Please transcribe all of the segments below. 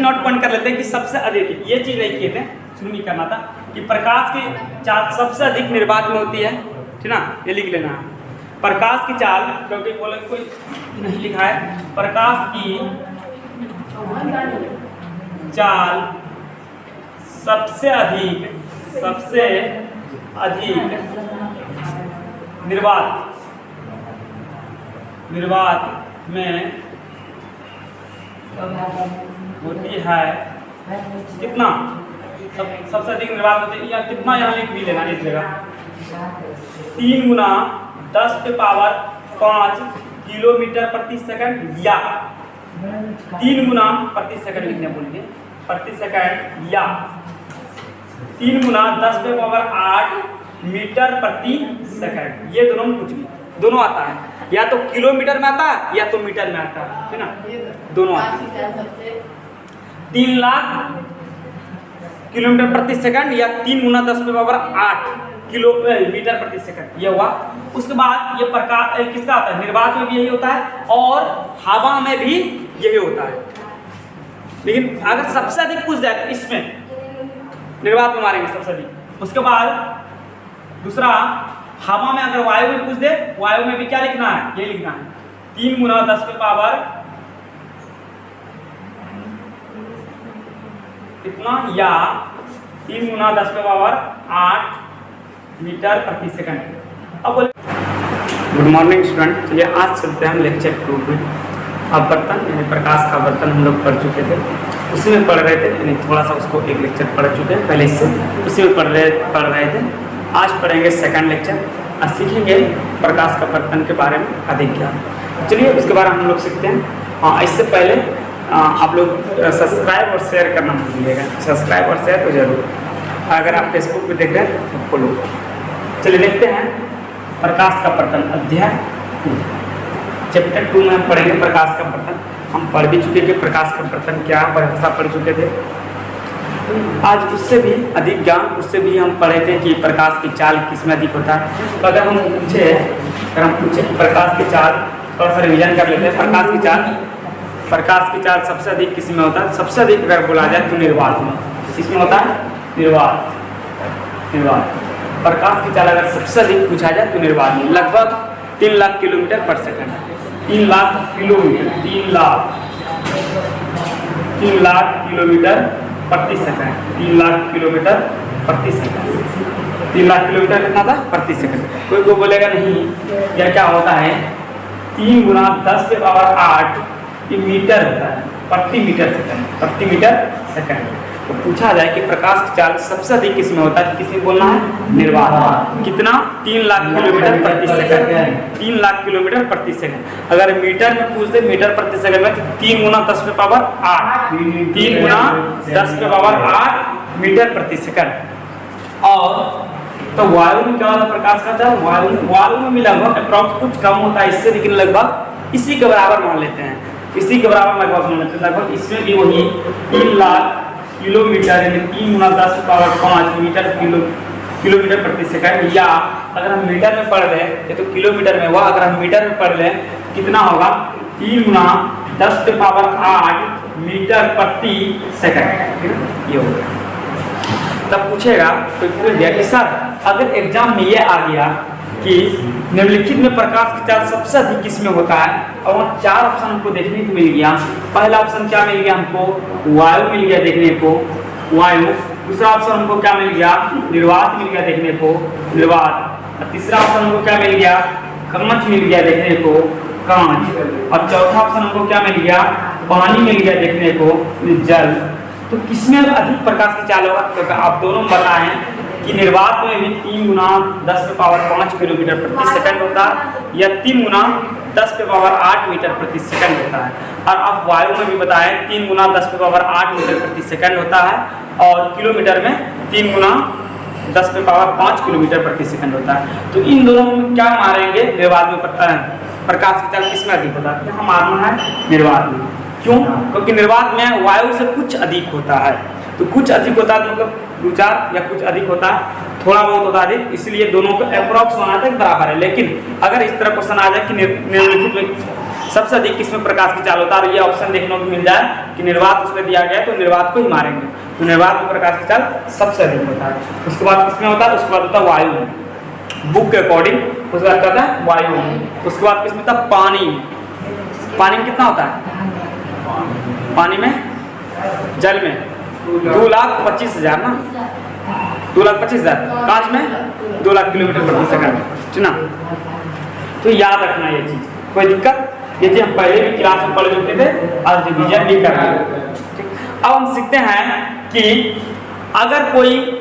Note point कर लेते हैं कि सबसे अधिक, ये चीज़ नहीं किए थे, शुरू नहीं करना था कि प्रकाश की चाल सबसे अधिक निर्वात में होती है, ठीक ना, ये लिख लेना है। प्रकाश की चाल, क्योंकि बोले कोई नहीं लिखा है, प्रकाश की चाल सबसे अधिक निर्वात में होती है। कितना सबसे अधिक निर्वात होती है, या कितना यहाँ लिख भी लेना इस जगह, 3 गुना 10 के पावर 5 किलोमीटर प्रति सेकंड, या 3 गुना प्रति सेकंड लिखने बोलिए, प्रति सेकंड, या 3 गुना 10 के पावर 8 मीटर प्रति सेकंड। ये दोनों में कुछ भी दोनों आता है, या तो किलोमीटर में आता है या तो मीटर में आता है, है ना, दोनों आते हैं। 3 लाख किलोमीटर प्रति सेकंड या 3 गुना 10 के पावर 8 किलोमीटर प्रति सेकंड, ये हुआ। उसके बाद ये प्रकाश किसका आता है, निर्वात में भी यही होता है और हवा में भी यही होता है। लेकिन अगर सबसे अधिक पूछ जाए तो इसमें निर्वात में मारेंगे सबसे अधिक। उसके बाद दूसरा, हवा में अगर वायु में पूछ दे, वायु में भी क्या लिखना है, ये लिखना है 3 गुना 10 के पावर कितना, या 3 गुना 10 के पावर 8 मीटर प्रति सेकंड। अब बोले गुड मॉर्निंग स्टूडेंट, चलिए आज चलते हैं हम लेक्चर 2 में। अब बर्तन यानी प्रकाश का बर्तन हम लोग पढ़ चुके थे, उसी में पढ़ रहे थे, यानी थोड़ा सा उसको एक लेक्चर पढ़ चुके हैं पहले, इससे उसी में पढ़ रहे थे। आज पढ़ेंगे सेकंड लेक्चर और सीखेंगे प्रकाश का बर्तन के बारे में अधिक ज्ञान। चलिए उसके बारे में हम लोग सीखते हैं। हाँ, इससे पहले आप लोग सब्सक्राइब और शेयर करना मत भूलिएगा, सब्सक्राइब और शेयर तो जरूर। अगर आप फेसबुक पे देख रहे हैं तो फॉलो। चलिए देखते हैं प्रकाश का बर्तन अध्याय 2, चैप्टर 2 में हम पढ़ेंगे प्रकाश का बर्तन। हम पढ़ भी चुके कि प्रकाश का बर्तन क्या परिभाषा पढ़ चुके थे। आज उससे भी अधिक ज्ञान, उससे भी हम पढ़े थे कि प्रकाश की चाल किसमें अधिक होता है। तो अगर हम पूछे प्रकाश की चाल, थोड़ा सा रिविजन कर लेते हैं। प्रकाश की चाल सबसे अधिक किस में होता है, सबसे अधिक अगर बोला जाए तो निर्वात में। किसमें होता है, निर्वात। प्रकाश की चाल अगर सबसे अधिक पूछा जाए तो निर्वात में, लगभग 3 लाख किलोमीटर पर second, 3 lakh kilometre, 3 lakh kilometre प्रति सेकंड, 3 लाख किलोमीटर प्रति सेकंड। 3 लाख किलोमीटर कितना था, प्रति सेकंड। कोई को बोलेगा नहीं यह क्या होता है, 3 गुना 10 के पावर 8 ये मीटर होता है, प्रति मीटर सेकंड। तो पूछा जाए कि प्रकाश की चाल सबसे अधिक किसमें होता है, किसी बोलना है निर्वात। कितना, 3 लाख किलोमीटर प्रति सेकंड, 3 लाख किलोमीटर प्रति सेकंड। अगर मीटर में पूछ दे, मीटर प्रति सेकंड में 3 गुना 10 के पावर 8, 3 गुना 10 के पावर 8 मीटर प्रति सेकंड। और तो वायु में क्या होता है प्रकाश का चाल, वायु में भी लगभग अप्रॉक्स कुछ कम होता है इससे, लेकिन लगभग इसी के बराबर मान लेते हैं, इसी के बराबर लगभग मान लेते हैं। लगभग इसमें भी वही 3 लाख किलोमीटर यानी 3 गुना 10 के पावर 5 मीटर किलोमीटर प्रति सेकंड। या अगर हम मीटर में पढ़ रहे हैं तो किलोमीटर में हुआ, अगर हम मीटर में पढ़ रहे हैं कितना होगा, 3 गुना 10 के पावर 8 मीटर प्रति सेकंड, ये होगा। तब पूछेगा तो पूछ दिया कि सर अगर एग्जाम में ये आ गया कि निम्नलिखित में प्रकाश की चाल सबसे अधिक किसमें होता है, और वहाँ 4 ऑप्शन हमको देखने को मिल गया। पहला ऑप्शन क्या मिल गया हमको, वायु मिल गया देखने को, वायु। दूसरा ऑप्शन हमको क्या मिल गया, निर्वात मिल गया देखने को, निर्वात। तीसरा ऑप्शन हमको क्या मिल गया, कांच मिल गया देखने को, कांच। और चौथा ऑप्शन हमको क्या मिल गया, पानी मिल गया देखने को, जल। तो किसमें अधिक प्रकाश की चाल होगा, क्योंकि आप दोनों बताएं कि निर्वात में भी 3 गुना 10 के पावर 5 किलोमीटर प्रति सेकंड होता है, या 3 गुना 10 के पावर 8 मीटर प्रति सेकंड होता है। और आप वायु में भी बताएं 3 गुना 10 के पावर 8 मीटर प्रति सेकंड होता है, और किलोमीटर में 3 गुना 10 के पावर 5 किलोमीटर प्रति सेकंड होता है। तो इन दोनों में क्या मारेंगे, निर्वात में प्रकाश की चाल किसमें अधिक होता है, यहाँ मारना है निर्वात में। क्यों, क्योंकि निर्वात में वायु से कुछ अधिक होता है। तो कुछ अधिक होता है मतलब 2-4 या कुछ अधिक होता है, थोड़ा बहुत होता है, इसलिए दोनों को अप्रॉक्स होना था बराबर है। लेकिन अगर इस तरह क्वेश्चन आ जाए कि निम्नलिखित में सबसे अधिक किसमें प्रकाश की चाल होता है, और ये ऑप्शन देखने को मिल जाए कि निर्वात उसमें दिया गया है तो निर्वात को ही मारेंगे। तो निर्वात में प्रकाश की चाल सबसे अधिक होता है। उसके बाद किसमें होता है, उसके बाद होता है वायु में, बुक के अकॉर्डिंग उसके बाद कहता है वायु में। उसके बाद किसमें होता है, पानी में। पानी में कितना होता है, पानी में, जल में 2,25,000 ना, 2,25,000। कांच में 2 लाख किलोमीटर प्रति सेकंड, ठीक ना। तो याद रखना ये चीज, कोई दिक्कत, ये चीज हम पहले भी क्लास में पढ़ चुके थे, आज रिवीजन भी कर रहे हैं। अब हम सीखते हैं कि अगर कोई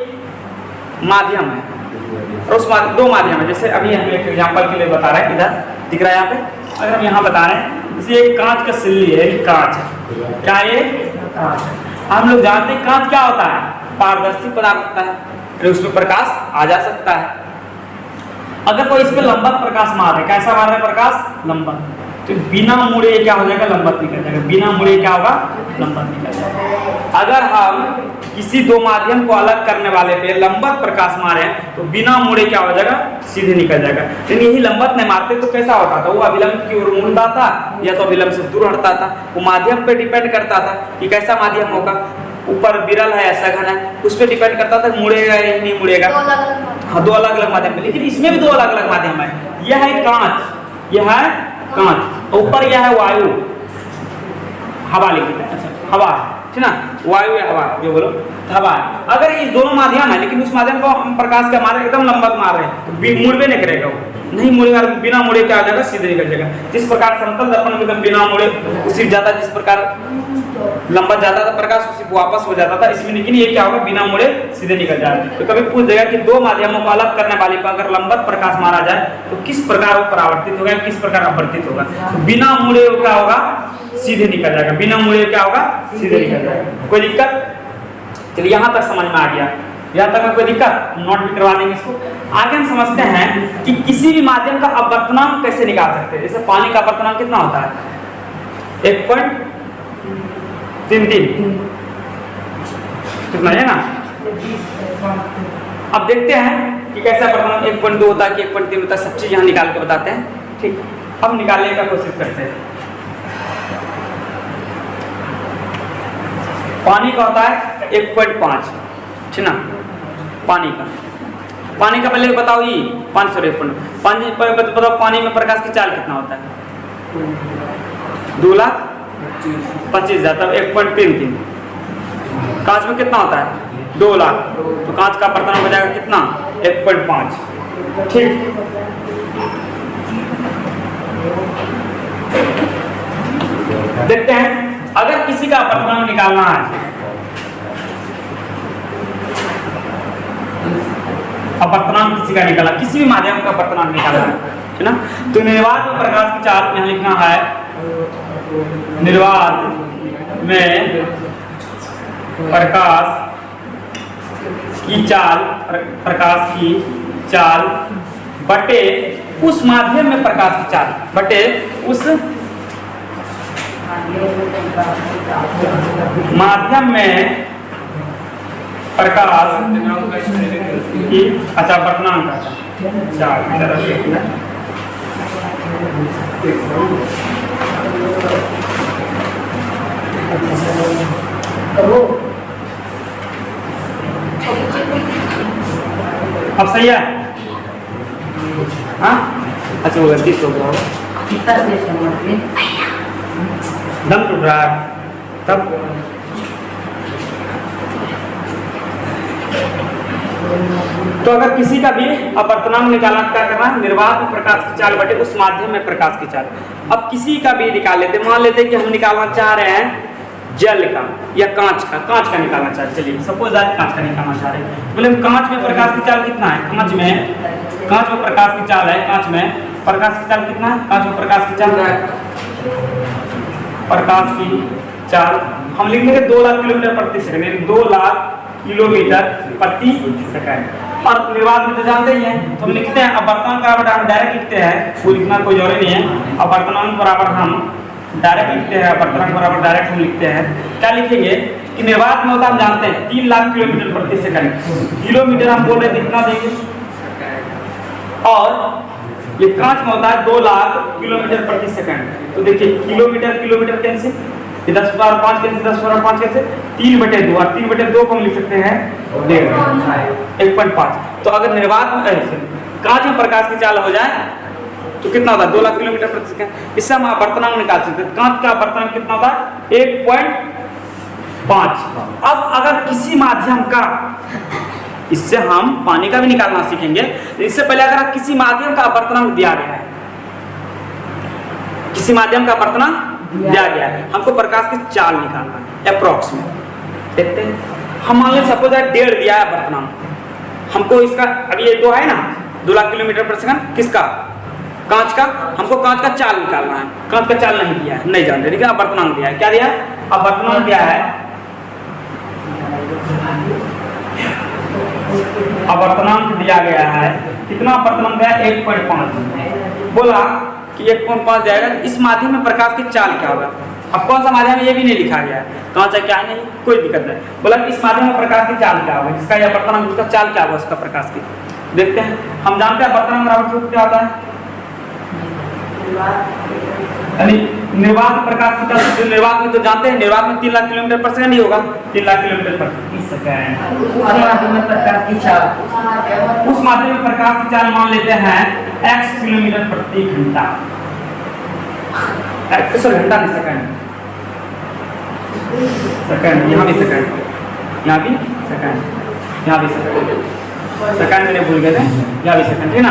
माध्यम है और उस दो माध्यम है, जैसे अभी हम एक एग्जांपल के लिए बता रहे हैं, इधर दिख रहा है यहाँ पे, अगर हम यहाँ बता रहे हैं जैसे एक कांच का सिल्ली है, कांच है, क्या ये कांच है। हम लोग जानते हैं कांच क्या होता है, पारदर्शी पदार्थ होता है, उसमें प्रकाश आ जा सकता है। अगर कोई इस पे लंबवत प्रकाश मार है, कैसा मार रहा है प्रकाश, लंबवत, तो बिना मुड़े क्या हो जाएगा, लंबवत निकल जाएगा, बिना मुड़े क्या होगा, लंबवत निकल जाएगा। अगर हम किसी दो माध्यम को अलग करने वाले पे लंबवत प्रकाश मारे तो बिना मुड़े क्या हो जाएगा, सीधे निकल जाएगा। लेकिन यही लंबवत नहीं मारते तो कैसा होता था, वो अभिलंब की ओर मुड़ता था या तो अभिलंब से दूर हटता था। वो माध्यम पे डिपेंड करता था कि कैसा माध्यम होगा, ऊपर विरल है या सघन है, उस पर डिपेंड करता था मुड़ेगा या नहीं मुड़ेगा। हाँ, दो अलग अलग माध्यम है, लेकिन इसमें भी दो अलग अलग माध्यम है। यह है कांच, यह है कांच, ऊपर यह है वायु, हवा लिखते हैं, अच्छा हवा, ठीक ना, वायु या हवा जो बोलो, हवा है। अगर ये दोनों माध्यम है लेकिन उस माध्यम को हम प्रकाश का मार एकदम लंबवत मार रहे हैं तो मुड़वे नहीं करेगा, वो नहीं मुड़ेगा, बिना मुड़े क्या आ जाएगा, सीधे निकल जाएगा। जिस प्रकार समतल दर्पण में बिना मुड़े उसी जाता, जिस प्रकार लंबा जाता था प्रकाश उसी वापस हो जाता था, इसमें लेकिन ये क्या होगा, बिना मुड़े सीधे निकल जाएगा। तो कभी पूछ देगा कि दो माध्यमों को अलग करने वाले पर अगर लंबवत प्रकाश मारा जाए तो किस प्रकार वो परावर्तित होगा, किस प्रकार अपवर्तित होगा। तो बिना मुड़े क्या होगा, सीधे निकल जाएगा, बिना मुड़े क्या होगा, सीधे निकल जाएगा। कोई दिक्कत, चलिए यहाँ तक समझ में आ गया, यहाँ तक में कोई दिक्कत, नोट भी करवा देंगे इसको। आगे हम समझते हैं कि किसी भी माध्यम का अपवर्तनांक कैसे निकाल सकते हैं। जैसे पानी का अपवर्तनांक कितना होता है, 1.33, कितना है ना। अब देखते हैं कि कैसा अपवर्तनांक 1.2 होता है कि 1.3 होता है, सब चीज यहाँ निकाल के बताते हैं। ठीक, अब निकालने का कोशिश करते हैं। पानी का होता है 1.5, ठीक ना, पानी का पहले बताओ, ये 500 बताओ पानी में प्रकाश की चाल कितना होता है, 2,25,000, तब 1.33। कांच में कितना होता है, 2 लाख, तो कांच का अपवर्तनांक हो जाएगा कितना, 1.5। ठीक, देखते हैं अगर किसी का अपवर्तनांक निकालना है, अपवर्तनांक किसी का निकाला, किसी भी माध्यम का अपवर्तनांक निकालना है ना, तो निर्वात में प्रकाश की चाल यहाँ लिखना है, निर्वात में प्रकाश की चाल बटे उस माध्यम में प्रकाश की चाल बटे उस माध्यम में प्रकाश की, अच्छा अपवर्तनांक का चाल, अब सही है, हाँ अच्छा वो गलती तो दम टूट रहा है तब। तो अगर किसी का भी अपवर्तनांक निकालना, क्या करना है, निर्वात में प्रकाश की चाल बटे उस माध्यम में प्रकाश की चाल। अब किसी का भी निकाल लेते, मान लेते कि हम निकालना चाह रहे हैं जल का या कांच का निकालना चाह रहे, चलिए सपोज आज कांच का निकालना चाह रहे हैं, बोले कांच में प्रकाश की चाल कितना है, कांच में प्रकाश की चाल है, कांच में प्रकाश की चाल कितना है, कांच में प्रकाश की चाल हम लिख देंगे 2 लाख किलोमीटर प्रति सेकंड, 2 लाख किलोमीटर प्रति सेकंड। और निर्वात में तो जानते ही हैं, तो हम लिखते हैं अपवर्तनांक बराबर, हम डायरेक्ट लिखते हैं, वो लिखना कोई जरूरी नहीं है। अपवर्तनांक बराबर हम डायरेक्ट लिखते हैं, अपवर्तनांक बराबर डायरेक्ट हम लिखते हैं। क्या लिखेंगे कि निर्वात में होता हम जानते हैं 3 लाख किलोमीटर प्रति सेकंड, किलोमीटर हम बोल रहे हैं कितना देंगे, और ये कांच में होता है 2 लाख किलोमीटर प्रति सेकंड। तो देखिए किलोमीटर किलोमीटर कैसे, 10 पावर 5 कैसे, 10 पावर 5 कैसे, 3/2 और 3/2 को हम लिख सकते हैं 1.5। तो अगर निर्वात में कांच में प्रकाश की चाल हो जाए तो कितना होता है 2 लाख किलोमीटर प्रति सेकंड। इससे हम आवर्तनांक निकाल सकते हैं। कांच का आवर्तनांक कितना होता है 1.5। अब अगर किसी माध्यम का, इससे हम पानी का भी निकालना सीखेंगे, इससे पहले अगर किसी माध्यम का आवर्तनांक दिया गया है, किसी माध्यम का आवर्तनांक दिया गया है, हमको प्रकाश की चाल निकालना है अप्रॉक्स में। देखते हैं, हम मान लें सपोज 1.5 दिया है आवर्तनांक हमको, इसका अभी ये 2 है ना 2 लाख किलोमीटर प्रति सेकंड, किसका, कांच का। हमको कांच का चाल निकालना है। कांच का चाल नहीं दिया है, नहीं जानते, लेकिन आवर्तनांक दिया है। क्या दिया है, आवर्तनांक दिया है, आवर्तनांक दिया गया है। कितना आवर्तनांक दिया है 1.5। बोला कि 1.5 जाएगा, इस माध्यम में प्रकाश की चाल क्या होगा। अब कौन सा माध्यम है ये भी नहीं लिखा गया है, कांच है क्या नहीं, कोई दिक्कत नहीं। बोला कि इस माध्यम में प्रकाश की चाल क्या होगा, जिसका ये आवर्तनांक, उसका चाल क्या होगा उसका प्रकाश की। देखते हैं, हम जानते हैं आवर्तनांक बराबर सूत्र क्या होता है, यानी निर्वात प्रकाश की चाल। निर्वात में तो जानते हैं, निर्वात में 3 लाख किलोमीटर प्रति सेकंड ही होगा, 3 लाख किलोमीटर प्रति सेकंड। उस माध्यम में प्रकाश की चाल मान लेते हैं x किलोमीटर प्रति घंटा। घंटा नहीं, सेकंड, सेकंड, यहाँ भी सेकंड, यहाँ भी सेकंड, यहाँ भी सेकंड, सेकंड मैंने भूल गए थे, यहाँ भी सेकंड है ना,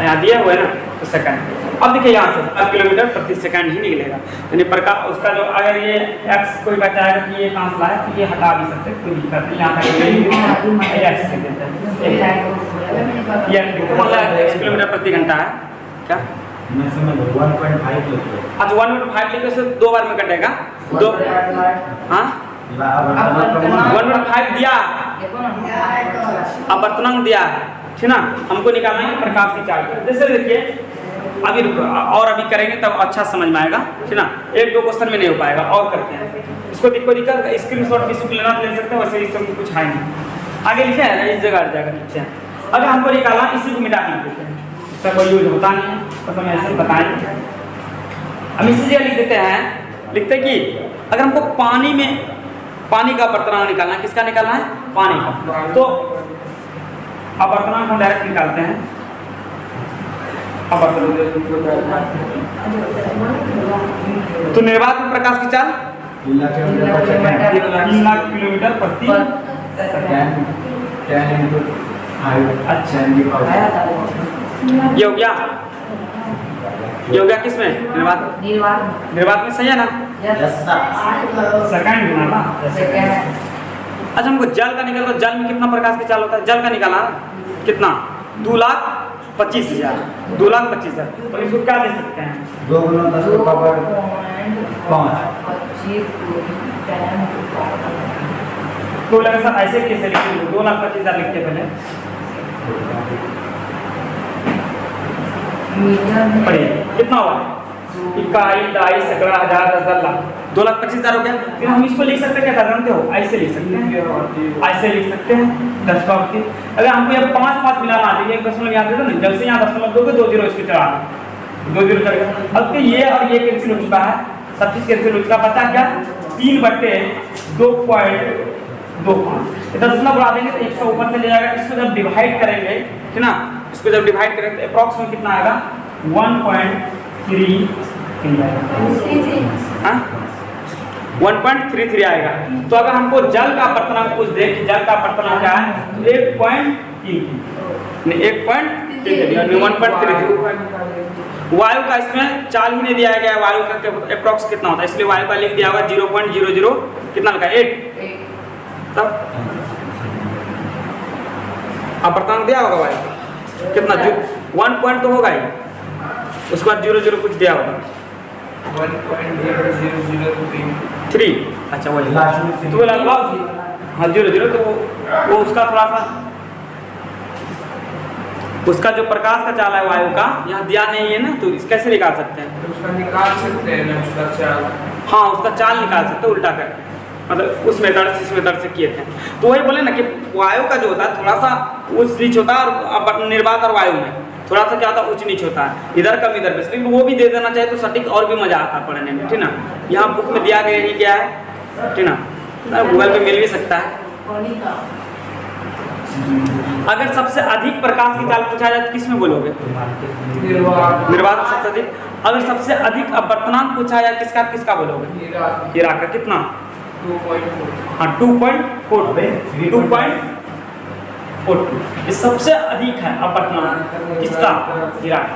यहाँ दिया हुआ है ना, तो सेकंड। अब देखिए यहाँ से अब किलोमीटर प्रति सेकंड ही निकलेगा, यानी प्रकाश उसका जो, अगर ये x कोई बचाएगा कि ये कहाँ से लाया, तो ये हटा भी सकते, कोई दिक्कत नहीं। यहाँ तक x किलोमीटर प्रति घंटा है क्या, मैं समझ 1.5 अच्छा 1.5 लिखे से 2 बार में कटेगा, 2 हाँ 1.5 दिया, आवर्तनांक दिया है, ठीक ना। हमको निकालना है प्रकाश की चाल। जैसे देखिए अभी और अभी करेंगे तब अच्छा समझ में आएगा, ठीक ना। 1-2 क्वेश्चन में नहीं हो पाएगा, और करते हैं इसको। दिक्कत स्क्रीनशॉट भी लेना ले सकते हैं, वैसे इसमें कुछ है नहीं। आगे लिखे है ना, इस जगह जाकर लिखते हैं। अगर हमको निकालना, इसी को मिटा देते हैं, इसका कोई यूज होता नहीं है, तो हम ऐसे बताएंगे। हम इसी जगह लिख देते हैं, लिखते हैं कि अगर हमको पानी में, पानी का आवर्तनांक निकालना है, किसका निकालना है, पानी का, तो आवर्तनांक हम डायरेक्ट निकालते हैं। तो निर्वात में प्रकाश की चाल 3 लाख किलोमीटर प्रति सेकंड। अच्छा ये हो गया, ये हो गया किसमें, निर्वात में, सही है ना, सेकंड ना। अच्छा हमको जल का निकाल, तो जल में कितना प्रकाश की चाल होता है, जल का निकालना कितना, 2,25,000, 2,25,000। तो इसको क्या दे सकते हैं, 2 × 10⁵ तो लगे सर ऐसे कैसे लिखेंगे, 2,25,000 लिखते पहले पढ़िए कितना हुआ, इकाई, दाई, सैकड़ा, हजार, 10 लाख, 2,25,000 हो गया। फिर हम इसको लिख सकते हैं, क्या जानते हो, ऐसे लिख सकते हैं, ऐसे लिख सकते हैं 10 का। अगर हमको ये 5 मिलाना आती है, 1 दशमलव याद देते ना, जब से यहाँ दशमलव दोगे 2 0 इसको चढ़ा 2 0 चढ़ गया। अब तो ये और ये कैंसिल हो चुका है, सब चीज कैंसिल हो चुका, बचा क्या 3/2.25। दशमलव बढ़ा देंगे तो 100 ऊपर चले जाएगा। इसको जब डिवाइड करेंगे, ठीक ना, इसको जब डिवाइड करेंगे तो अप्रॉक्स में कितना आएगा, 1.33 1.33 आएगा। तो अगर हमको जल का आवर्तनांक पूछ दे कि जल का आवर्तनांक क्या है, तो 1.33 वायु का इसमें चाल ही नहीं दिया गया है, वायु का अप्रॉक्स कितना होता है, इसलिए वायु का लिख दिया हुआ 0.00 कितना लगा 8। तब आवर्तनांक दिया होगा वायु कितना, 1 पॉइंट तो होगा ही, उसके बाद 0 कुछ दिया होगा 1.0003। अच्छा वही तो लगभग, हाँ 0 तो वो उसका थोड़ा सा, उसका जो प्रकाश का चाल है वायु का यहाँ दिया नहीं है ना, तो कैसे निकाल सकते हैं, उसका निकाल सकते हैं ना, उसका चाल, हाँ उसका चाल निकाल सकते हैं उल्टा करके, मतलब उस मेथड से, इस मेथड से किए थे। तो वही बोले ना कि वायु का जो होता है थोड़ा सा वो स्विच होता है और निर्वात और वायु में, थोड़ा सा क्या होता है उच्च नीच होता है, इधर कम इधर बेस, लेकिन वो भी दे देना चाहिए तो सटीक और भी मजा आता है पढ़ने में, ठीक ना। यहाँ बुक में दिया गया ही क्या है, ठीक ना, गूगल पे मिल भी सकता है। अगर सबसे अधिक प्रकाश की चाल पूछा जाए तो किस में बोलोगे? निर्वात सबसे अधिक। अगर सबसे अधिक अपवर्तनांक पूछा जाए किसका किसका बोलोगे? हीरा का। कितना? 2.4। हाँ 2.4, 2.42 ये सबसे अधिक है अपवर्तनांक किसका? हीरा का।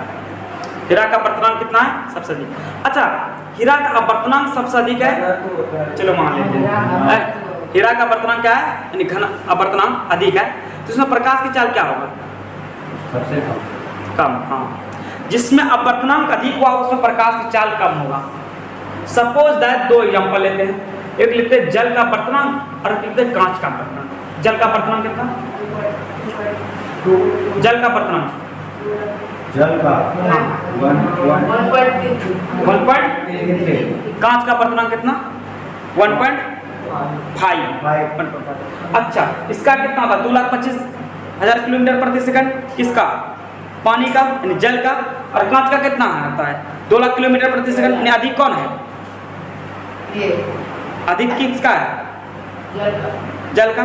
हीरा का अपवर्तनांक कितना है? सबसे अधिक। अच्छा, हीरा का अपवर्तनांक सबसे अधिक है, चलो मान लेते हैं। हीरा का अपवर्तनांक क्या है? यानी घन अपवर्तनांक अधिक है, तो इसमें प्रकाश की चाल क्या होगा? सबसे कम। हाँ, जिसमें अपवर्तनांक अधिक हुआ उसमें प्रकाश की चाल कम होगा। सपोज दैट दो एग्जांपल लेते हैं, एक लेते हैं जल का अपवर्तनांक और एक लेते हैं कांच का अपवर्तनांक। जल का अपवर्तनांक कितना? जल का अपवर्तनांक जल का 1. कांच का अपवर्तनांक कितना? 1.5। अच्छा, इसका कितना होगा? 2,25,000 किलोमीटर प्रति सेकंड। किसका? पानी का यानी जल का। और कांच का कितना आता है? 2 लाख किलोमीटर प्रति सेकंड। यानी अधिक कौन है? अधिक किसका है? जल का।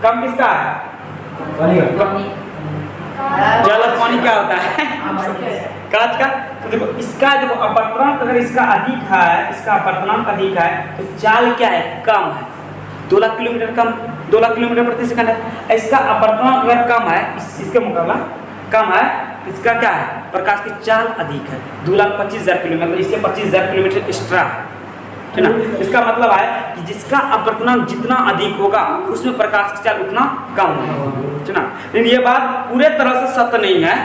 कम किसका है? जल और पानी क्या होता है? कांच का। तो देखो इसका देखो अपवर्तनांक अगर इसका अधिक है, इसका अपवर्तनांक अधिक है तो चाल क्या है? कम है। 2 लाख किलोमीटर कम, 2 लाख किलोमीटर प्रति सेकंड है। इसका अपवर्तनांक अगर कम है, इसके मुकाबला कम है, इसका क्या है? प्रकाश की चाल अधिक है। 2,25,000 किलोमीटर, इससे 25,000 किलोमीटर एक्स्ट्रा है, ठीक ना। इसका मतलब है कि जिसका अपवर्तनांक जितना अधिक होगा उसमें प्रकाश की चाल उतना कम होगा, ठीक ना। लेकिन ये बात पूरे तरह से सत्य नहीं है,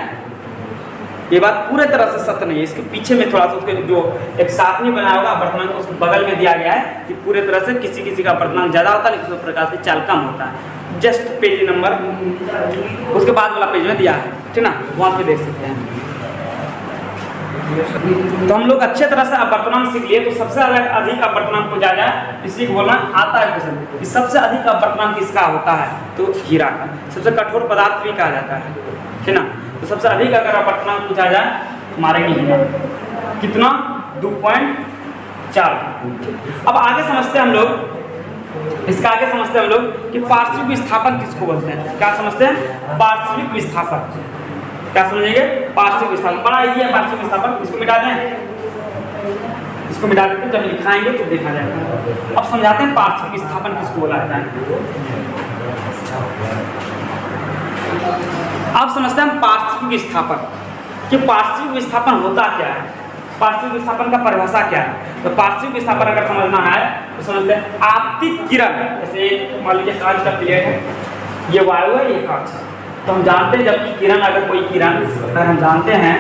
ये बात पूरे तरह से सत्य नहीं है। इसके पीछे में थोड़ा सा उसके जो एक सारणी बनाया होगा अपवर्तनांक उसके बगल में दिया गया है कि पूरे तरह से किसी किसी का अपवर्तनांक ज़्यादा होता है लेकिन उसमें प्रकाश की चाल कम होता है। जस्ट पेज नंबर उसके बाद वाला पेज में दिया है, ठीक ना, वहाँ पे देख सकते हैं। तो हम लोग अच्छे तरह से अपवर्तनांक सीख लिए। तो सबसे अधिक अपवर्तनांक को जाए इसी को बोलना आता है क्वेश्चन कि सबसे अधिक अपवर्तनांक किसका होता है? तो हीरा का। सबसे कठोर पदार्थ भी कहा जाता है, ठीक ना। तो सबसे अधिक अगर अपवर्तनांक पूछा जाए मारेंगे हीरा। कितना? 2.4। अब आगे समझते हैं हम लोग, इसका आगे समझते हैं हम लोग कि पार्श्विक विस्थापन किसको बोलते हैं। क्या समझते हैं? पार्श्विक विस्थापन। क्या समझेंगे? पार्श्विक विस्थापन। बड़ा इजी है पार्श्विक विस्थापन। इसको मिटा दें, इसको मिटा देते जब लिखाएंगे तो देखा जाएगा। अब समझाते हैं पार्श्विक विस्थापन किसको बोला जाता है। अब समझते हैं पार्श्विक विस्थापन कि पार्श्विक विस्थापन होता क्या है, पार्श्विक विस्थापन का परिभाषा क्या है। तो पार्श्विक विस्थापन अगर समझना है तो समझते हैं आपतित किरण। जैसे मान लीजिए कांच का प्लेट है, ये वायु है, ये कांच है। तो हम जानते हैं जबकि किरण अगर कोई किरण अगर हम जानते हैं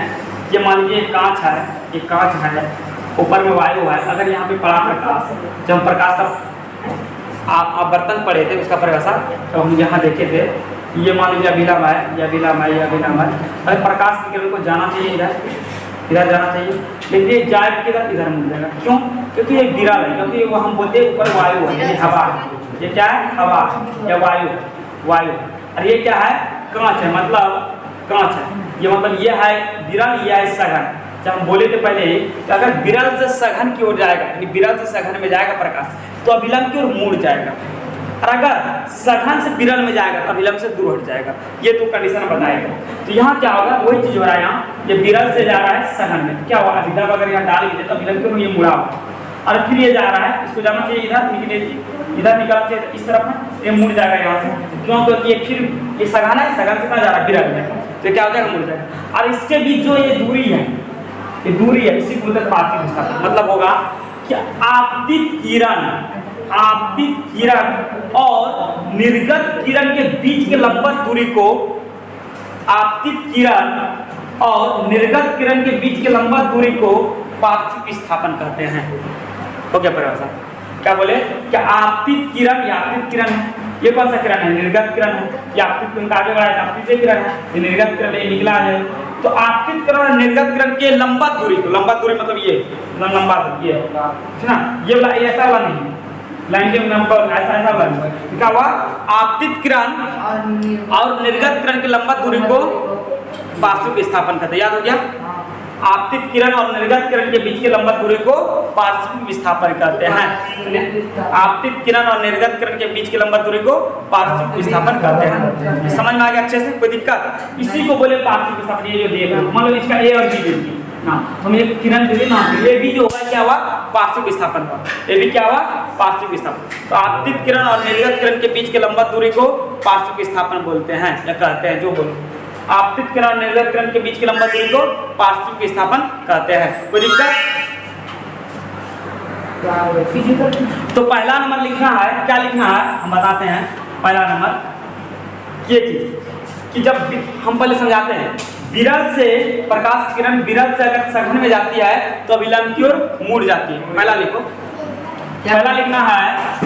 ये मान लीजिए कांच है, ये कांच है, ऊपर में वायु है। अगर यहाँ पे पड़ा प्रकाश, जब हम प्रकाश का आप बर्तन पढ़े थे उसका परिभाषा तो हम यहाँ देखे थे, ये मान लीजिए अभिलंब है, ये अभिलंब है, ये अभिलंब है। अगर प्रकाश की किरण को जाना चाहिए इधर, इधर जाना चाहिए, लेकिन ये जाए किधर? इधर मिल जाएगा। क्यों? क्योंकि ये विरल है, क्योंकि वो हम बोलते हैं ऊपर वायु है, ये हवा है। ये क्या है? हवा या वायु, वायु। और ये क्या है? कांच है, मतलब कांच है। ये मतलब ये है विरल, ये है सघन। जब हम बोले थे पहले कि अगर विरल से सघन की ओर जाएगा, यानी विरल से सघन में जाएगा प्रकाश तो अभिलंब की ओर मुड़ जाएगा, और अगर सघन से विरल में जाएगा तो अभिलंब से दूर हट जाएगा। ये तो कंडीशन बताएगा। तो यहाँ क्या होगा? वही चीज हो रहा है। यहाँ ये विरल से जा रहा है सघन में, क्या हुआ? अभिलंब अगर यहाँ डाल भी दे तो अभिलंब की ओर ये मुड़ा हुआ, और फिर ये जा रहा है, इसको जाना चाहिए इधर, लेकिन इधर निकालना चाहिए इस तरफ में, ये मुड़ जाएगा यहाँ से। क्यों? क्योंकि ये फिर ये सघन है, सघन से कहाँ जा रहा है? विरल में। तो क्या हो जाएगा? मुड़ जाएगा। और इसके बीच जो ये दूरी है, ये दूरी है, इसी को बोलते हैं पार्श्विक विस्थापन। मतलब होगा कि आपतित किरण, आपतित किरण और निर्गत किरण के बीच के लंबवत दूरी को आपतित किरण और निर्गत किरण के बीच के लंबवत दूरी को पार्श्विक विस्थापन कहते हैं। हो गया परिभाषा? क्या बोले कि आपतित किरण, या आपतित किरण है, ये कौन सा किरण है? निर्गत किरण है। या आपतित किरण का आगे बढ़ा है, आपतित किरण है, ये निर्गत किरण ये निकला है। तो आपतित किरण और निर्गत किरण के लंबवत दूरी को, लंबवत दूरी मतलब ये लंबा ये है ना, ये वाला ऐसा वाला नहीं, लाइन के नंबर ऐसा ऐसा वाला क्या हुआ? आपतित किरण और निर्गत किरण की लंबवत दूरी को पार्श्विक विस्थापन कहते हैं। याद हो गया? आपतित किरण और निर्गत किरण के बीच की लंबवत दूरी को पार्श्विक विस्थापन कहते हैं। आपतित किरण और निर्गत किरण के बीच की लंबवत दूरी को पार्श्विक विस्थापन कहते हैं। समझ में आ गया अच्छे से? कोई दिक्कत? इसी को बोले पार्श्विक विस्थापन। ये जो दिए गए मान लो इसका ए और बी दे दिए ना, हम ये किरण दे ना, ये भी जो होगा क्या हुआ? पार्श्विक विस्थापन हुआ। ये भी क्या हुआ? पार्श्विक विस्थापन। तो आपतित किरण और निर्गत किरण के बीच की लंबवत दूरी को पार्श्विक विस्थापन बोलते हैं या कहते हैं। जो बोलो आपतित किरण और निर्गत किरण के बीच की लंबवत दूरी को पार्श्विक विस्थापन कहते हैं। कोई दिक्कत? तो पहला नंबर लिखना है, क्या लिखना है हम बताते हैं। पहला नंबर ये चीज कि जब हम पहले समझाते हैं, विरल से प्रकाश की किरण विरल से अगर सघन में जाती है तो अभिलंब की ओर मुड़ जाती है। पहला लिखो, पहला लिखना है,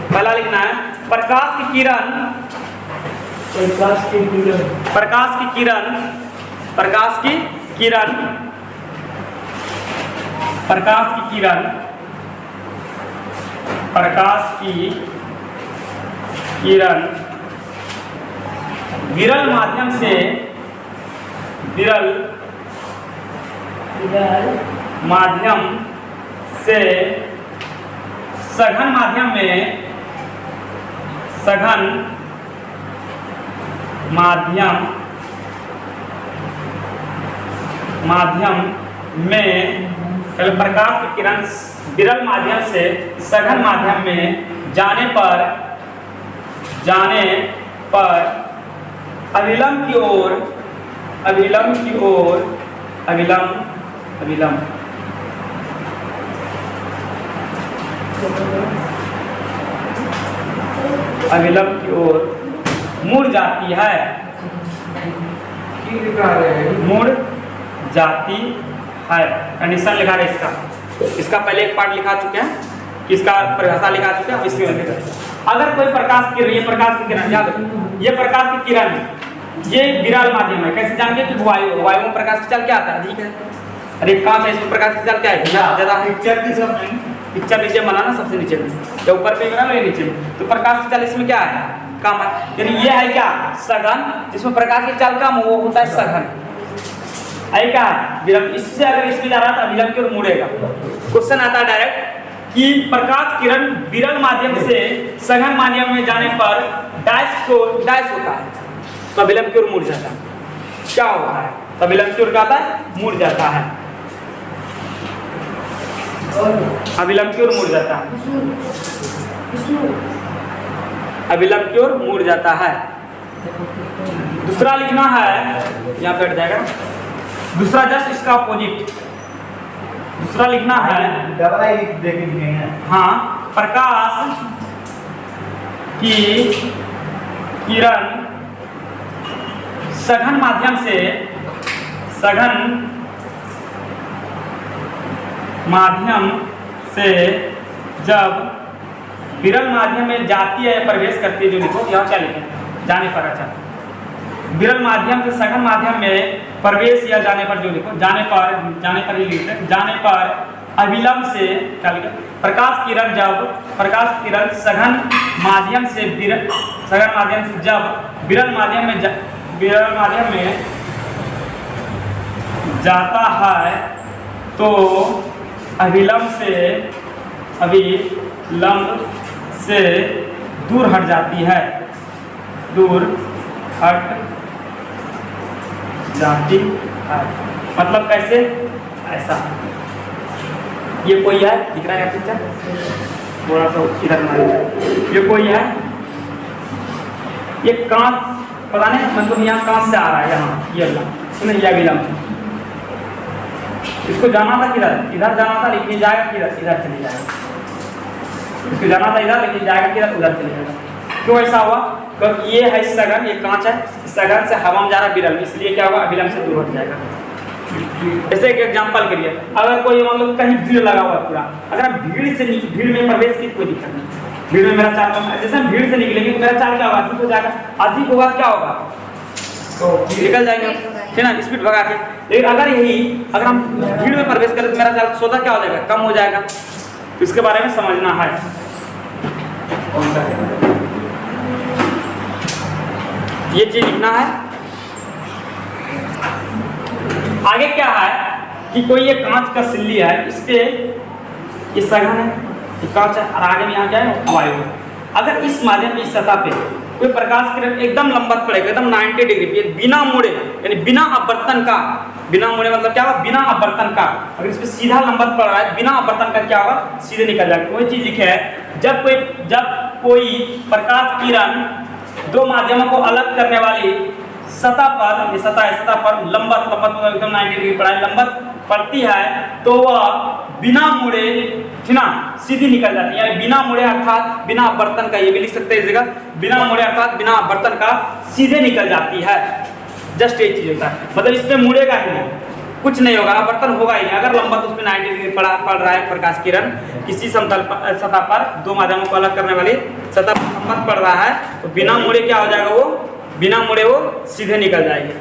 पहला लिखना है प्रकाश की किरण, प्रकाश की किरण, प्रकाश की किरण, प्रकाश की किरण, प्रकाश की किरण, प्रकाश की किरण विरल माध्यम से, विरल माध्यम से सघन माध्यम में, सघन माध्यम में प्रकाश की किरण विरल माध्यम से सघन माध्यम में जाने पर अभिलंब की ओर, अभिलंब की ओर, अभिलंब, अभिलंब अभिलंब की ओर मुड़ जाती है, मुड़ जाती है। कंडीशन लिखा है इसका, इसका पहले एक पार्ट लिखा चुके हैं, इसका परिभाषा लिखा चुके हैं। इसमें अगर कोई प्रकाश किरण, ये प्रकाश की किरण, याद रखो ये प्रकाश की किरण है, ये विरल माध्यम है। कैसे जानेंगे कि वायु, वायु में प्रकाश की चाल क्या आता है? ठीक है, अरे कांच है, इसमें प्रकाश की चाल क्या है? ज्यादा है। पिक्चर नीचे बनाना, सबसे नीचे में, या ऊपर पे बना या नीचे में। तो प्रकाश की चाल इसमें क्या है? कम है। यानी ये है क्या? सघन, जिसमें प्रकाश की चाल कम वो होता है सघन। आई क्या है? विलंब। इससे अगर इसमें जा रहा था विलंब की ओर मुड़ेगा। क्वेश्चन आता है डायरेक्ट कि प्रकाश किरण विरल माध्यम से सघन माध्यम में जाने पर डैश होता है तो विलंब की ओर मुड़ जाता है। क्या होता है? तो विलंब की ओर क्या होता है? मुड़ जाता है, अभिलंब की ओर मुड़ जाता है, अभिलंब की ओर मुड़ जाता है। दूसरा लिखना है, यहाँ बैठ जाएगा दूसरा, जस्ट इसका अपोजिट। दूसरा लिखना है, हाँ, प्रकाश की किरण सघन माध्यम से, सघन माध्यम से जब विरल माध्यम में जाती है, प्रवेश करती है, जो लिखो यहाँ क्या लिखें? जाने पर। अच्छा, विरल माध्यम से सघन माध्यम में प्रवेश या जाने पर, जो लिखो जाने पर ही लिखते हैं। जाने पर अभिलंब से क्या लिखें? प्रकाश किरण जब, प्रकाश किरण सघन माध्यम से सघन माध्यम से जब विरल माध्यम में जाता है तो अभिलंब से दूर हट जाती है, दूर हट जाती है। मतलब कैसे? ऐसा, ये कोई है, दिख रहा है पिक्चर, थोड़ा सा इधर मारिए। ये कोई है, ये कांच, पता नहीं मतलब यहाँ कांच से आ रहा है, यहाँ ये सुनिए, ये अभिलंब। इसको जाना था किधर? इधर जाना था, लेकिन जाएगा किधर? इधर चले जाएगा। इसको जाना था इधर, लेकिन जाएगा किधर? उधर चले जाएगा। क्यों ऐसा हुआ? क्योंकि ये है सघन, ये कांच है, सघन से हवा में जा रहा है विरल, इसलिए क्या होगा? अभिलंब से दूर हट जाएगा। जैसे एक एग्जांपल करिए, अगर कोई मतलब कहीं भीड़ लगा हुआ है पूरा, अगर हम भीड़ में प्रवेश की कोई दिक्कत नहीं, भीड़ में मेरा चाल कम है, जैसे हम भीड़ से निकलेंगे तो मेरा चाल क्या होगा? अधिक हो जाएगा। अधिक होगा क्या होगा? तो निकल जाएंगे, है ना, स्पीड भगा के। लेकिन अगर हम भीड़ में प्रवेश करें तो मेरा चाल स्वतः क्या हो जाएगा? कम हो जाएगा। तो इसके बारे में समझना है। ये चीज लिखना है, आगे क्या है कि कोई ये कांच का सिल्ली है, इस पे ये सघन है, ये कांच है, और आगे में यहाँ क्या है, वायु है। अगर इस माध्यम में इस सतह पे कोई प्रकाश किरण एकदम लंबवत पड़ेगा, एकदम 90 डिग्री पे, बिना मुड़े, यानी बिना अपवर्तन का, बिना मुड़े मतलब क्या होगा, बिना अपवर्तन का, अगर इस पे सीधा लंबवत पड़ रहा है बिना अपवर्तन का, क्या होगा, सीधे निकल जाएगा। वही चीज लिखे है, जब कोई प्रकाश किरण दो माध्यमों को अलग करने वाली सतह पर, ये सतह है, सतह पर लंबवत मतलब एकदम 90 डिग्री पड़ा है, लंबवत पड़ती है, तो वह बिना मुड़े, ठीक ना, सीधी निकल जाती है। बिना मुड़े अर्थात बिना अपवर्तन का, ये भी लिख सकते हैं इस जगह, बिना मुड़े अर्थात बिना अपवर्तन का सीधे निकल जाती है। जस्ट एक चीज होता है, मतलब इसमें मुड़ेगा ही नहीं, कुछ नहीं होगा, अपवर्तन होगा ही नहीं। अगर लंबवत उसमें 90 डिग्री पड़ रहा है प्रकाश किरण किसी समतल सतह पर, दो माध्यमों को अलग करने वाली सतह पर लंबवत पड़ रहा है, तो बिना मुड़े क्या हो जाएगा, वो बिना मुड़े वो सीधे निकल जाएगी,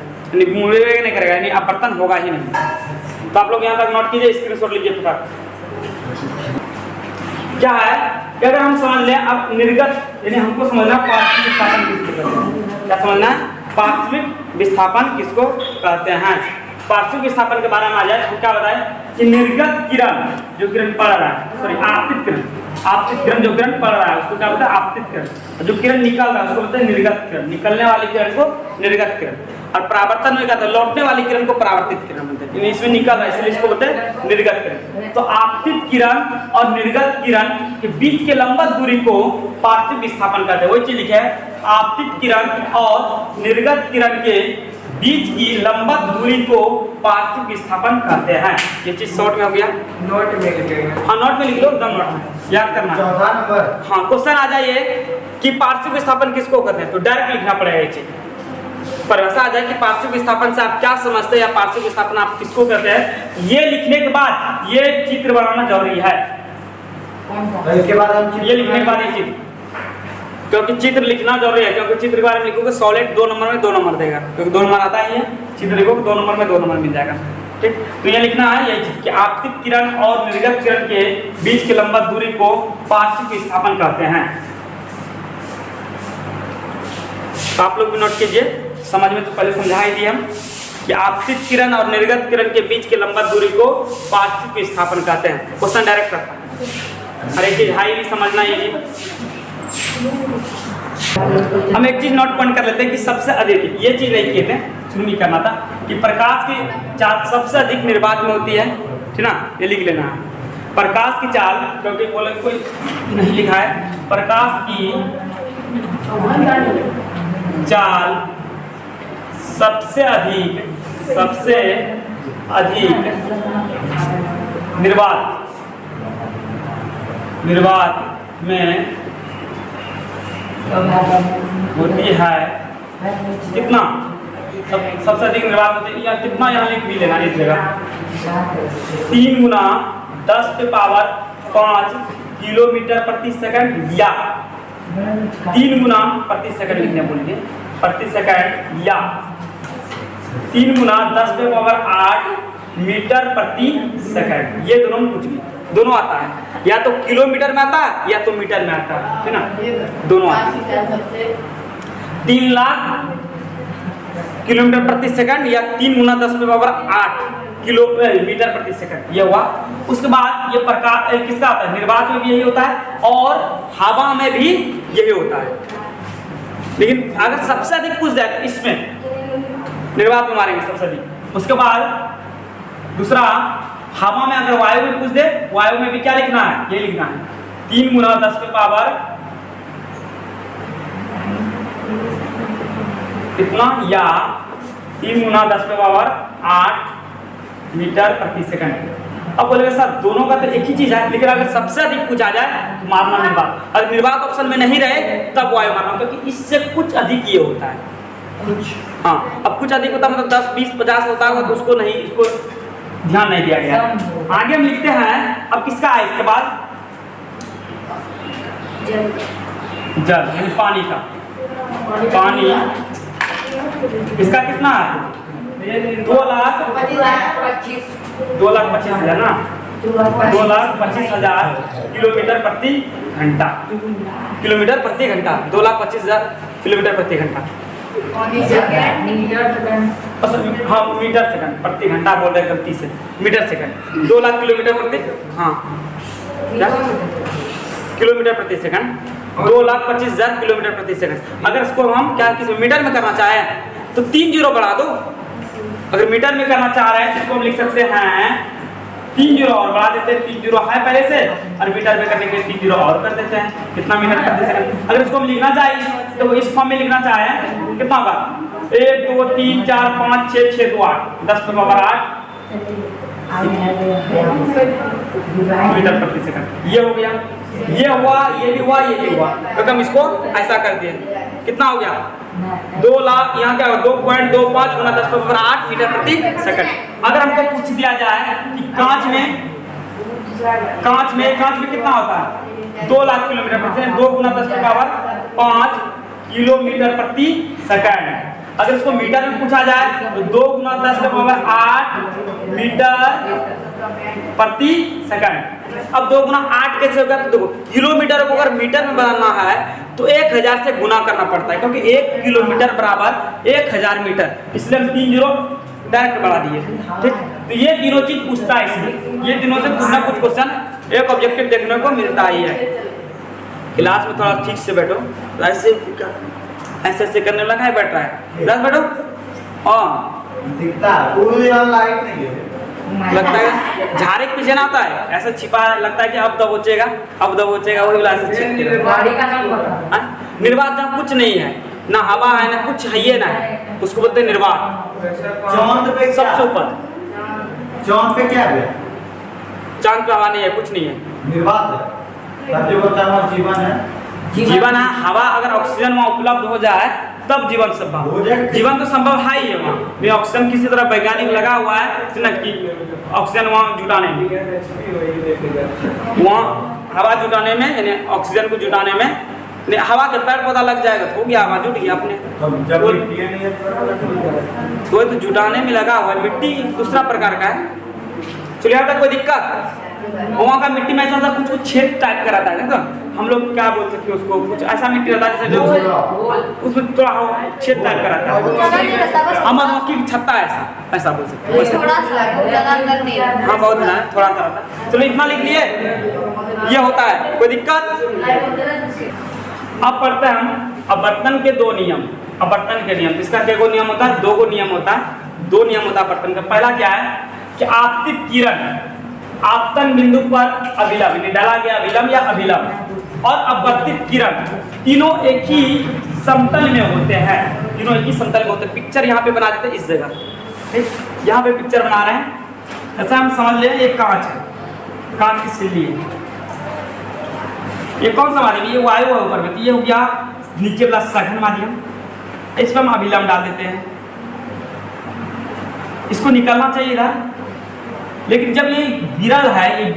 मुड़े नहीं करेगा, यानी अपवर्तन होगा ही नहीं। तो आप लोग यहाँ तक नोट कीजिए, स्क्रीनशॉट लीजिए फटाफट। क्या है कि अगर हम समझ लें अब निर्गत, यानी हमको समझना पार्श्विक विस्थापन किसको कहते हैं, क्या समझना है, पार्श्विक विस्थापन किसको कहते हैं। पार्श्विक विस्थापन के बारे में आ जाए तो क्या बताए कि निर्गत किरण, जो किरण पड़ रहा है, सॉरी आपतित किरण जो किरण पड़ रहा है उसको क्या बोलते हैं, आपतित किरण। जो किरण निकल रहा है उसको बोलते हैं निर्गत किरण, निकलने वाली किरण को निर्गत किरण, और परावर्तन में क्या था, लौटने वाली किरण को परावर्तित किरण बोलते हैं। इसमें निकल रहा है इसलिए इसको बोलते हैं निर्गत किरण। तो आपतित किरण और निर्गत किरण के बीच के लंबवत दूरी को पार्श्विक विस्थापन कहते हैं। वही चीज लिखे है, आपतित किरण और निर्गत किरण के बीच की लंबवत दूरी को पार्श्विक विस्थापन कहते हैं। ये चीज शॉर्ट में हो गया, नोट में लिखेंगे। हाँ नोट में लिख लो, एकदम नोट में याद करना। चौथा नंबर, हाँ क्वेश्चन आ जाइए कि पार्श्विक विस्थापन किसको कहते हैं, तो डायरेक्ट लिखना पड़ेगा ये चीज। परिभाषा आ जाए कि पार्श्विक विस्थापन से आप क्या समझते हैं, या पार्श्विक विस्थापन आप किसको कहते हैं, ये लिखने के बाद ये चित्र बनाना जरूरी है। तो इसके बाद हम ये लिखने के बाद ये चित्र, क्योंकि चित्र लिखना जरूरी है, क्योंकि चित्र के बारे में लिखोगे सॉलिड 2 नंबर में 2 नंबर देगा, क्योंकि 2 नंबर आता ही है, चित्र लिखोगे 2 नंबर में 2 नंबर मिल जाएगा। ठीक, तो ये लिखना है ये चीज कि आपतित किरण और निर्गत किरण के बीच की लंबवत दूरी को पार्श्विक विस्थापन कहते हैं। तो आप लोग भी नोट कीजिए, समझ में तो पहले समझा ही दिए हम कि आपतित किरण और निर्गत किरण के बीच के लंबवत दूरी को पार्श्विक विस्थापन कहते हैं। क्वेश्चन डायरेक्ट रखा है, हर एक चीज हाई भी समझना है जी। हम एक चीज नोट पॉइंट कर लेते हैं कि सबसे अधिक, ये चीज नहीं किए थे, शुरू नहीं करना था, कि प्रकाश की चाल सबसे अधिक निर्वात में होती है, ठीक ना, ये लिख लेना है। प्रकाश की चाल, क्योंकि बोले कोई नहीं लिखा है, प्रकाश की चाल सबसे अधिक निर्वात में होती है। कितना सबसे अधिक निर्वात होती है, या कितना यहाँ लिख भी लेना इस जगह, 3 गुना 10 के पावर 5 किलोमीटर प्रति सेकंड, या 3 गुना प्रति सेकंड लिखने बोलिए, प्रति सेकंड, या 3 गुना 10 के पावर 8 मीटर प्रति सेकंड। ये दोनों कुछ भी दोनों आता है, या तो किलोमीटर में आता है या तो मीटर में आता है, ठीक ना, दोनों आता है। 3 लाख किलोमीटर प्रति सेकंड या 3 गुना 10 के पावर 8 किलोमीटर प्रति सेकंड, ये हुआ। उसके बाद ये प्रकाश किसका आता है, निर्वात में भी यही होता है और हवा में भी यही होता है। लेकिन अगर सबसे अधिक पूछ जाए तो इसमें निर्वात में मारेंगे सबसे अधिक। उसके बाद दूसरा, हवा में अगर वायु में पूछ दे, वायु में भी क्या लिखना है, ये लिखना है 3 गुना 10 के पावर कितना, या 3 गुना 10 के पावर 8 मीटर प्रति सेकंड। अब बोलेगा सर दोनों का तो एक ही चीज है, लेकिन अगर सबसे अधिक पूछा जाए तो मारना निर्वात, अगर निर्वात ऑप्शन में नहीं रहे तब वायु मारना, क्योंकि इससे कुछ अधिक ये होता है कुछ। हाँ, अब कुछ अधिक होता मतलब 10, 20, 50 होता है तो उसको नहीं, इसको ध्यान नहीं दिया गया। आगे हम लिखते हैं, अब किसका है इसके बाद, जल यानी पानी का, पानी इसका कितना है, 2,25,000 ना, 2,25,000 किलोमीटर प्रति घंटा, किलोमीटर प्रति घंटा, 2,25,000 किलोमीटर प्रति घंटा। हाँ मीटर सेकंड प्रति घंटा बोल रहे गलती से, मीटर सेकंड 2 लाख किलोमीटर प्रति, हाँ क्या किलोमीटर प्रति सेकंड 2,25,000 किलोमीटर प्रति सेकंड। अगर इसको हम क्या किस मीटर में करना चाहें तो 3 जीरो बढ़ा दो। अगर मीटर में करना चाह रहे हैं तो इसको हम लिख सकते हैं 3 जीरो और बढ़ा देते हैं, 3 जीरो है पहले से, और मीटर में करने के लिए 3 जीरो और कर देते हैं, कितना मीटर प्रति सेकंड। अगर इसको हम लिखना चाहें तो इस फॉर्म में लिखना चाहें कितना होगा 1 2 3 4 5 6 6 2 8 10 पर 8 मीटर प्रति सेकंड। ये हो गया, ये हुआ, ये भी हुआ, ये भी हुआ। तो हम इसको ऐसा कर दिए, कितना हो गया 2 लाख, यहाँ क्या होगा 2.25 गुना 10 पर 8 मीटर प्रति सेकंड। अगर हमको पूछ दिया जाए कि कांच में कितना होता है 2 लाख किलोमीटर प्रति सेकंड, 2 गुना 10 पर 5 किलोमीटर प्रति सेकंड। अगर इसको मीटर में पूछा जाए तो 2 गुना 10 पर 8 मीटर प्रति सेकंड। अब 2 गुना 8 कैसे होगा, तो देखो किलोमीटर को अगर मीटर में बदलना है तो 1000 से गुना करना पड़ता है, क्योंकि 1 किलोमीटर बराबर 1000 मीटर, इसलिए हम 3 जीरो डायरेक्ट बढ़ा दिए। ठीक, तो ये तीनों चीज पूछता है इसमें, ये तीनों से कुछ ना कुछ क्वेश्चन एक ऑब्जेक्टिव देखने को मिलता ही है। क्लास में थोड़ा ठीक से बैठो, ऐसे करने लगा है, बैठ रहा है, क्लास बैठो। हाँ दिखता है पूरी लाइट नहीं है, लगता है झारे के पीछे ना आता है, ऐसा छिपा लगता है कि अब दबोचेगा वही वाला ऐसे छिप के निर्वात जहाँ कुछ नहीं है, ना हवा है ना कुछ है, ये ना है, उसको बोलते हैं निर्वात। चांद पे सबसे ऊपर चांद पे क्या है, चांद पे हवा नहीं है, कुछ नहीं है, निर्वात है, धरती पर तमाम जीवन है, जीवन है। हवा अगर ऑक्सीजन वहाँ उपलब्ध हो जाए तब जीवन संभव, जीवन तो संभव है ही है वहाँ। ऑक्सीजन किसी तरह वैज्ञानिक लगा हुआ है ना कि ऑक्सीजन वहाँ जुटाने में, वहाँ हवा जुटाने में, यानी ऑक्सीजन को जुटाने में, हवा के पेड़ पौधा लग जाएगा तो हो गया, हवा जुट गया अपने। तो जुटाने में लगा हुआ है, मिट्टी दूसरा प्रकार का है। चलिए यहाँ तक कोई दिक्कत, वहाँ का मिट्टी में ऐसा कुछ छेद टाइप का रहता है ना, हम लोग क्या बोल सकते हैं उसको, कुछ ऐसा मिट्टी रहता है जैसे उसमें थोड़ा छेद टाइप का रहता है, मधुमक्खी की छत्ता है, ऐसा बोल सकते हैं। हाँ बहुत है, थोड़ा सा रहता है। चलो इतना लिख लिए, ये होता है, कोई दिक्कत। अब पढ़ते हैं हम अपवर्तन के 2 नियम, अपवर्तन के नियम। इसका क्या नियम होता है, 2 नियम होता है, 2 नियम होता है अपवर्तन का। पहला क्या है कि आपतित किरण आपतन बिंदु पर अभिलंब, डाला गया अभिलंब या अभिलंब, और अपवर्तित किरण तीनों एक ही समतल में होते हैं, तीनों एक ही समतल में होते हैं। पिक्चर यहाँ पे बना देते हैं इस जगह, ठीक, यहाँ पे पिक्चर बना रहे हैं, ऐसा हम समझ लें ये कांच है, कांच की सिल्ली है, ये कौन सा माध्यम, ये वायु है ऊपर में, ये हो गया नीचे वाला सघन माध्यम, इस पर हम अभिलंब डाल देते हैं, इसको निकलना चाहिए इधर, लेकिन जब ये विरल है,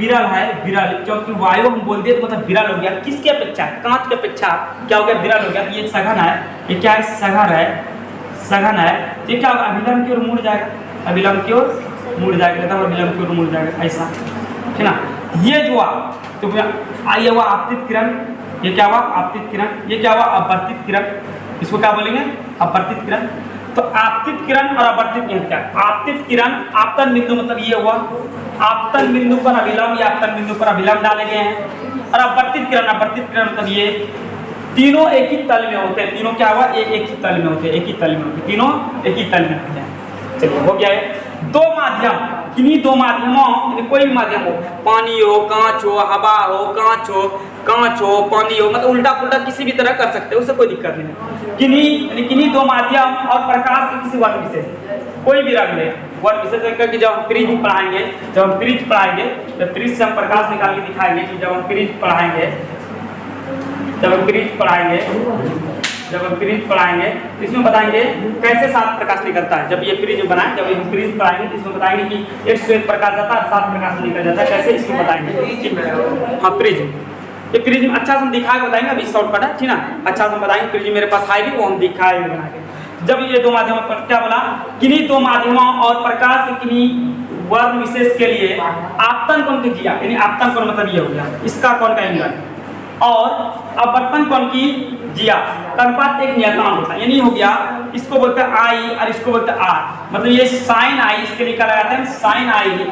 विरल क्योंकि वायु हम बोल दिए तो मतलब विरल हो गया, किसके अपेक्षा, कांच की अपेक्षा क्या हो गया, विरल हो गया। तो ये सघन है, ये क्या है, सघन है, तो ये क्या होगा, अभिलंब की ओर मुड़ जाएगा, अभिलंब की ओर मुड़ जाएगा, अभिलंब की ओर मुड़ जाएगा, ऐसा है ना। ये जो तो आइए हुआ आपतित किरण, ये क्या हुआ आपतित किरण, ये क्या हुआ अपवर्तित किरण, इसको क्या बोलेंगे, अपवर्तित किरण। तो आपतित किरण और अपवर्तित किरण क्या, आपतित किरण आपतन बिंदु मतलब ये हुआ, आपतन बिंदु पर अभिलंब या आपतन बिंदु पर अभिलंब डाले गए हैं, और अपवर्तित किरण मतलब ये तीनों एक ही तल में होते हैं, तीनों क्या हुआ, एक ही तल में होते हैं, एक ही तल में होते हैं, तीनों एक ही तल में होते हैं। चलिए हो गया है 2 माध्यम, किन्हीं 2 माध्यमों, कोई भी माध्यम हो, पानी हो, कांच हो, हवा हो, कांच हो, पानी हो, मतलब उल्टा पुल्टा किसी भी तरह कर सकते हो, उससे कोई दिक्कत नहीं है। किन्हीं 2 माध्यम और प्रकाश के किसी वर्ण विशेष, कोई भी रंग ले वर्ण विशेष करके जब हम प्रिज्म पढ़ाएंगे, जब प्रिज्म से हम प्रकाश निकाल के दिखाएंगे कि जब हम प्रिज्म पढ़ाएंगे तो इसमें बताएंगे कैसे 7 प्रकाश निकलता है। जब ये प्रिज्म बनाए, जब हम प्रिज्म पढ़ाएंगे तो इसमें बताएंगे कि एक श्वेत प्रकाश जाता है, 7 प्रकाश निकल जाता है, कैसे इसमें बताएंगे। हाँ प्रिज्म, ये प्रिज्म अच्छा से हम दिखा के बताएंगे, अभी शॉर्ट कट है, ठीक ना, अच्छा से हम बताएंगे। प्रिज्म मेरे पास है भी, वो हम दिखाएंगे बना के। जब ये 2 माध्यमों पर क्या बोला, किन्हीं 2 माध्यमों और प्रकाश के किन्हीं वर्ण विशेष के लिए आपतन कोण कीजिए, यानी आपतन कोण मतलब ये हो गया इसका कोण का एंगल, और अपवर्तन कोण की जिया का अनुपात एक नियतांक होता है। यानी हो गया, इसको बोलते हैं आई और इसको बोलते हैं आर। मतलब ये साइन आई, इसके लिए क्या लगाते हैं साइन आई,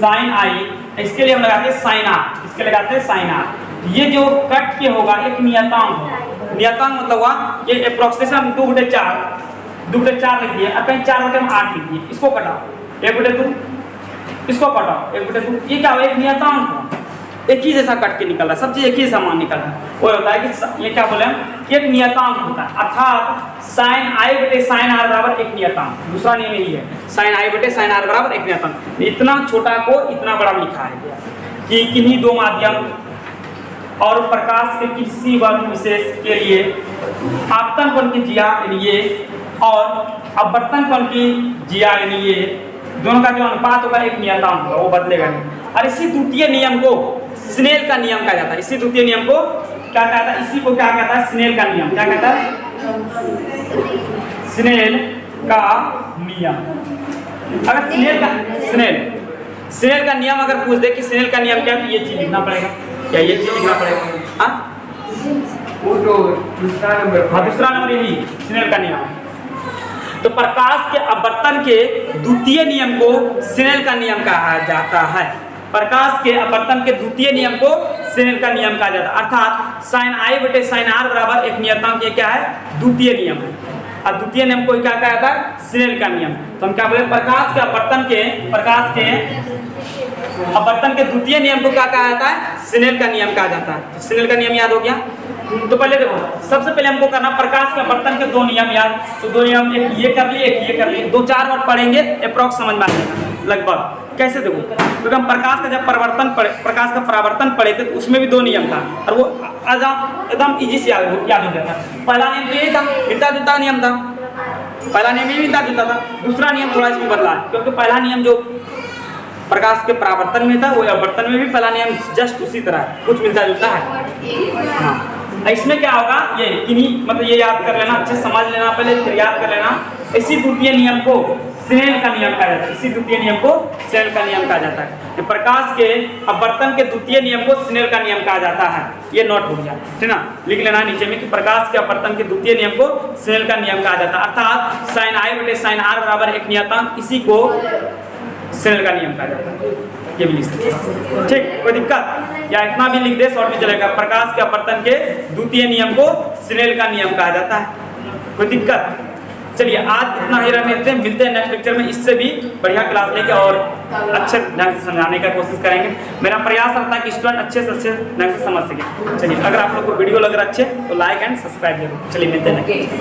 साइन आई, इसके लिए हम लगाते हैं साइन आर, इसके लगाते हैं साइन आर। ये जो कट के होगा एक नियतांक होगा। नियतांक मतलब हुआ ये अप्रोक्सीमेशन 2/4, 2/4 लिख दिए, अब कहीं 4 बटे 8 लिख दिए, इसको कटाओ 1/2, इसको कटाओ 1/2, ये क्या हुआ एक नियतांक हुआ, एक ही जैसा कट के निकल रहा है, सब चीज एक ही समान निकल रहा है। वो होता है कि ये क्या बोले हम एक नियतांक होता है, अर्थात साइन आई बटे साइन आर बराबर एक नियतांक। दूसरा नियम यही है, साइन आई बटे साइन आर बराबर एक नियतांक। इतना छोटा को इतना बड़ा लिखा है कि किन्हीं दो माध्यम और प्रकाश के किसी वर्ग विशेष के लिए आपतन कोण की जिया यानी ये और अपवर्तन कोण की जिया यानी ये दोनों का जो अनुपात होगा एक नियतांक होगा, वो बदलेगा नहीं। और इसी द्वितीय नियम को स्नेल का नियम कहा जाता है। इसी द्वितीय नियम को क्या कहता है, इसी को क्या कहता है स्नेल का नियम। क्या कहता है स्नेल का नियम। अगर स्नेल का नियम अगर पूछ दे कि स्नेल का नियम क्या है, तो ये चीज लिखना पड़ेगा, क्या ये चीज लिखना पड़ेगा। हाँ वो तो दूसरा नंबर। हाँ दूसरा नंबर यही स्नेल का नियम। तो प्रकाश के अपवर्तन के द्वितीय नियम को स्नेल का नियम कहा जाता है। प्रकाश के अपवर्तन के द्वितीय नियम को स्नेल का नियम कहा जाता है। अर्थात साइन आई बटे साइन आर बराबर एक नियतांक, ये क्या है द्वितीय नियम है। और द्वितीय नियम को क्या कहा जाता है स्नेल का नियम। तो हम क्या बोले प्रकाश के अपवर्तन के द्वितीय नियम को क्या कहा जाता है स्नेल का नियम कहा जाता है। तो स्नेल का नियम याद हो गया। तो पहले देखो, सबसे पहले हमको करना प्रकाश के अपवर्तन के दो नियम याद। तो दो नियम, एक ये कर लिए एक ये कर लिए, 2-4 बार पढ़ेंगे अप्रॉक्स समझ में आ जाएगा लगभग। कैसे देखो, क्योंकि हम प्रकाश का जब प्रकाश का परावर्तन पढ़े थे तो उसमें भी दो नियम था और वो एकदम इजी से याद हो जाता। पहला नियम तो ये था, मिलता जुलता नियम था, पहला नियम ये मिलता जुलता था। दूसरा नियम थोड़ा इसमें बदला है, क्योंकि पहला नियम जो प्रकाश के परावर्तन में था वो अपवर्तन में भी पहला नियम जस्ट उसी तरह है, कुछ मिलता जुलता है। हाँ इसमें क्या होगा ये किन्हीं मतलब ये याद कर लेना, अच्छे समझ लेना पहले, फिर याद कर लेना। इसी द्वितीय नियम को स्नेल का नियम कहा जाता है। इसी द्वितीय नियम को स्नेल का नियम कहा जाता है। तो प्रकाश के अपवर्तन के द्वितीय नियम को स्नेल का नियम कहा जाता है। ये नोट हो गया, ठीक ना, लिख लेना नीचे में कि प्रकाश के अपवर्तन के द्वितीय नियम को स्नेल का नियम कहा जाता है। अर्थात साइन आई बटे साइन आर बराबर एक नियतांक, इसी को स्नेल का नियम कहा जाता है। ये भी लिख सकते हैं, ठीक, कोई दिक्कत या इतना भी लिख दे शॉर्ट भी चलेगा। प्रकाश के अपवर्तन के द्वितीय नियम को स्नेल का नियम कहा जाता है, कोई दिक्कत। चलिए आज इतना ही रखने देते हैं, मिलते हैं नेक्स्ट लेक्चर में इससे भी बढ़िया क्लास लेके और अच्छे ढंग से समझाने का कोशिश करेंगे। मेरा प्रयास रहता है कि स्टूडेंट अच्छे से अच्छे ढंग से समझ सके। चलिए अगर आप लोग को वीडियो लग रहा अच्छे तो लाइक एंड सब्सक्राइब जरूर। चलिए मिलते हैं नेक्स्ट।